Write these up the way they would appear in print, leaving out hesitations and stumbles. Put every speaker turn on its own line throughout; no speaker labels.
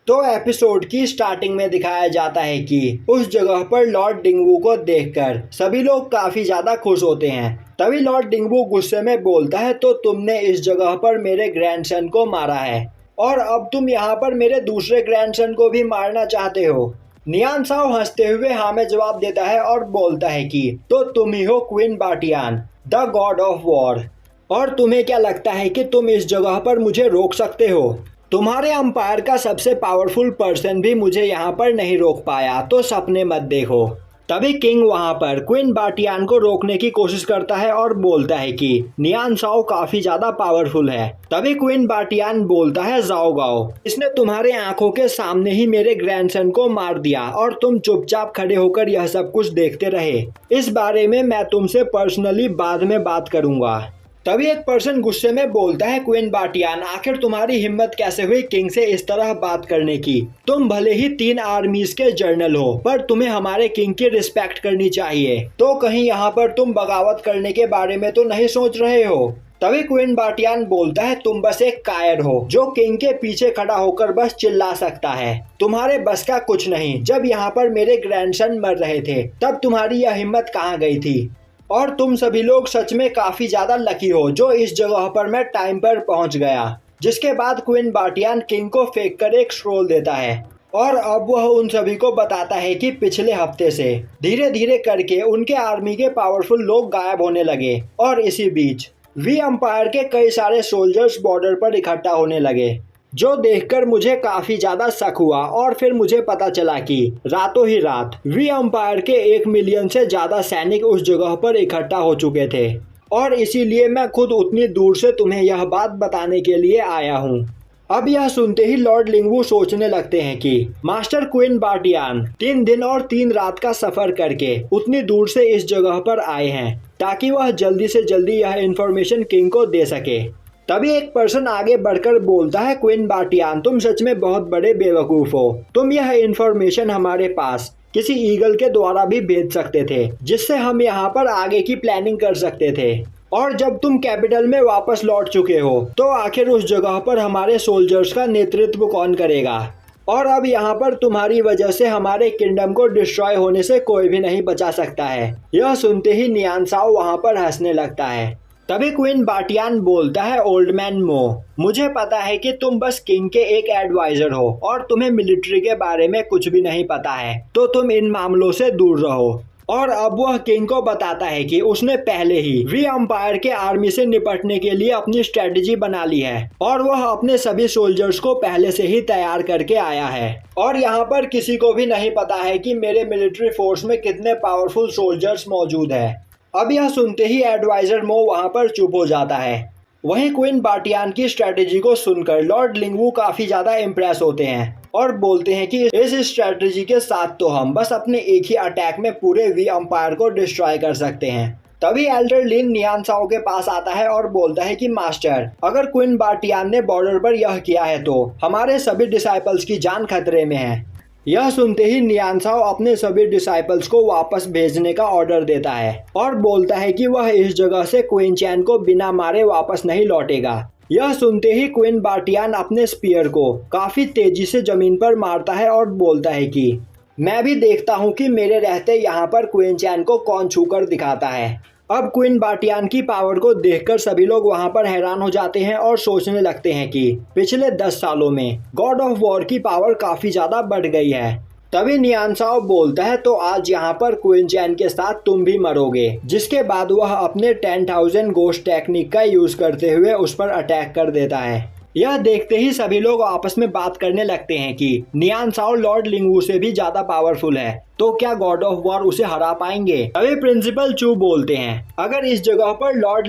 तो एपिसोड की स्टार्टिंग में दिखाया जाता है कि उस जगह पर लॉर्ड डिंगवू को देखकर सभी लोग काफी ज्यादा खुश होते हैं। तभी लॉर्ड डिंगवू गुस्से में बोलता है, तो तुमने इस जगह पर मेरे ग्रैंडसन को मारा है और अब तुम यहाँ पर मेरे दूसरे ग्रैंडसन को भी मारना चाहते हो। नियान साओ हंसते हुए हाँ में जवाब देता है और बोलता है कि तो तुम ही हो क्वीन बाटियान, द गॉड ऑफ वॉर, और तुम्हें क्या लगता है कि तुम इस जगह पर मुझे रोक सकते हो? तुम्हारे अंपायर का सबसे पावरफुल पर्सन भी मुझे यहाँ पर नहीं रोक पाया, तो सपने मत देखो। तभी किंग वहाँ पर क्वीन बाटियान को रोकने की कोशिश करता है और बोलता है कि नियान साओ काफी ज्यादा पावरफुल है। तभी क्वीन बाटियान बोलता है, जाओ गाओ, इसने तुम्हारे आंखों के सामने ही मेरे ग्रैंडसन को मार दिया और तुम चुपचाप खड़े होकर यह सब कुछ देखते रहे। इस बारे में मैं तुमसे पर्सनली बाद में बात करूंगा। तभी एक पर्सन गुस्से में बोलता है, क्वीन बाटियान, आखिर तुम्हारी हिम्मत कैसे हुई किंग से इस तरह बात करने की? तुम भले ही 3 आर्मीज के जनरल हो, पर तुम्हें हमारे किंग की रिस्पेक्ट करनी चाहिए। तो कहीं यहाँ पर तुम बगावत करने के बारे में तो नहीं सोच रहे हो? तभी क्वीन बाटियान बोलता है, तुम बस एक कायर हो जो किंग के पीछे खड़ा होकर बस चिल्ला सकता है। तुम्हारे बस का कुछ नहीं। जब यहाँ पर मेरे ग्रैंडसन मर रहे थे तब तुम्हारी यह हिम्मत कहाँ गई थी? और तुम सभी लोग सच में काफी ज्यादा लकी हो जो इस जगह पर मैं टाइम पर पहुंच गया। जिसके बाद क्वीन बाटियान किंग को फेंक कर एक स्क्रोल देता है और अब वह उन सभी को बताता है कि पिछले हफ्ते से धीरे धीरे करके उनके आर्मी के पावरफुल लोग गायब होने लगे और इसी बीच वी अंपायर के कई सारे सोल्जर्स बॉर्डर पर इकट्ठा होने लगे, जो देखकर मुझे काफी ज्यादा शक हुआ। और फिर मुझे पता चला कि रातों ही रात वी अंपायर के 1 मिलियन से ज्यादा सैनिक उस जगह पर इकट्ठा हो चुके थे और इसीलिए मैं खुद उतनी दूर से तुम्हें यह बात बताने के लिए आया हूँ। अब यह सुनते ही लॉर्ड लिंगवू सोचने लगते हैं कि मास्टर क्वीन बाटियान 3 दिन और 3 रात का सफर करके उतनी दूर से इस जगह पर आए हैं ताकि वह जल्दी से जल्दी यह इंफॉर्मेशन किंग को दे सके। तभी एक पर्सन आगे बढ़कर बोलता है, क्वीन बाटियान, तुम सच में बहुत बड़े बेवकूफ हो। तुम यह इंफॉर्मेशन हमारे पास किसी ईगल के द्वारा भी भेज सकते थे, जिससे हम यहाँ पर आगे की प्लानिंग कर सकते थे। और जब तुम कैपिटल में वापस लौट चुके हो तो आखिर उस जगह पर हमारे सोल्जर्स का नेतृत्व कौन करेगा? और अब यहाँ पर तुम्हारी वजह से हमारे किंगडम को डिस्ट्रॉय होने से कोई भी नहीं बचा सकता है। यह सुनते ही नियान साओ वहाँ पर हंसने लगता है। तभी क्वीन बाटियान बोलता है, ओल्ड मैन मो, मुझे पता है कि तुम बस किंग के एक एडवाइजर हो और तुम्हें मिलिट्री के बारे में कुछ भी नहीं पता है, तो तुम इन मामलों से दूर रहो। और अब वह किंग को बताता है कि उसने पहले ही वी अंपायर के आर्मी से निपटने के लिए अपनी स्ट्रेटजी बना ली है और वह अपने सभी सोल्जर्स को पहले से ही तैयार करके आया है। और यहाँ पर किसी को भी नहीं पता है कि मेरे मिलिट्री फोर्स में कितने पावरफुल सोल्जर्स मौजूद है। अब यह सुनते ही एडवाइजर मो वहाँ पर चुप हो जाता है। वहीं क्वीन बाटियान की स्ट्रेटजी को सुनकर लॉर्ड लिंगवू काफी ज्यादा इम्प्रेस होते हैं और बोलते हैं कि इस स्ट्रेटजी के साथ तो हम बस अपने एक ही अटैक में पूरे वी अंपायर को डिस्ट्रॉय कर सकते हैं। तभी एल्डर लिन नियान साओ के पास आता है और बोलता है कि मास्टर, अगर क्वीन बाटियान ने बॉर्डर पर यह किया है तो हमारे सभी डिसाइपल्स की जान खतरे में है। यह सुनते ही नियान साओ अपने सभी डिसाइपल्स को वापस भेजने का ऑर्डर देता है और बोलता है कि वह इस जगह से क्वीन चैन को बिना मारे वापस नहीं लौटेगा। यह सुनते ही क्वीन बाटियान अपने स्पीयर को काफी तेजी से जमीन पर मारता है और बोलता है कि मैं भी देखता हूँ कि मेरे रहते यहाँ पर क्वीन चैन को कौन छूकर दिखाता है। अब क्वीन बाटियान की पावर को देखकर सभी लोग वहां पर हैरान हो जाते हैं और सोचने लगते हैं कि पिछले 10 सालों में गॉड ऑफ वॉर की पावर काफी ज्यादा बढ़ गई है। तभी नियान साओ बोलता है, तो आज यहाँ पर क्वीन चैन के साथ तुम भी मरोगे। जिसके बाद वह अपने 10,000 गोस्ट टेक्निक का यूज करते हुए उस पर अटैक कर देता है। यह देखते ही सभी लोग आपस में बात करने लगते हैं कि नियान साओ लॉर्ड लिंगवू से भी ज्यादा पावरफुल है, तो क्या गॉड ऑफ वॉर उसे हरा पाएंगे? तभी प्रिंसिपल चू बोलते हैं, अगर इस जगह पर लॉर्ड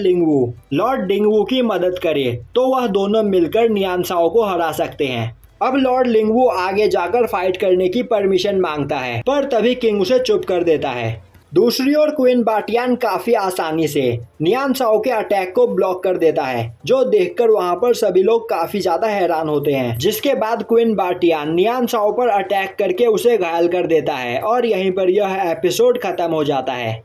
डिंगवू की मदद करे तो वह दोनों मिलकर नियान साओ को हरा सकते हैं। अब लॉर्ड लिंगवू आगे जाकर फाइट करने की परमिशन मांगता है, पर तभी किंग उसे चुप कर देता है। दूसरी ओर क्वीन बाटियान काफी आसानी से नियान साओ के अटैक को ब्लॉक कर देता है, जो देखकर वहां पर सभी लोग काफी ज्यादा हैरान होते हैं। जिसके बाद क्वीन बाटियान नियान साओ पर अटैक करके उसे घायल कर देता है और यहीं पर यह एपिसोड खत्म हो जाता है।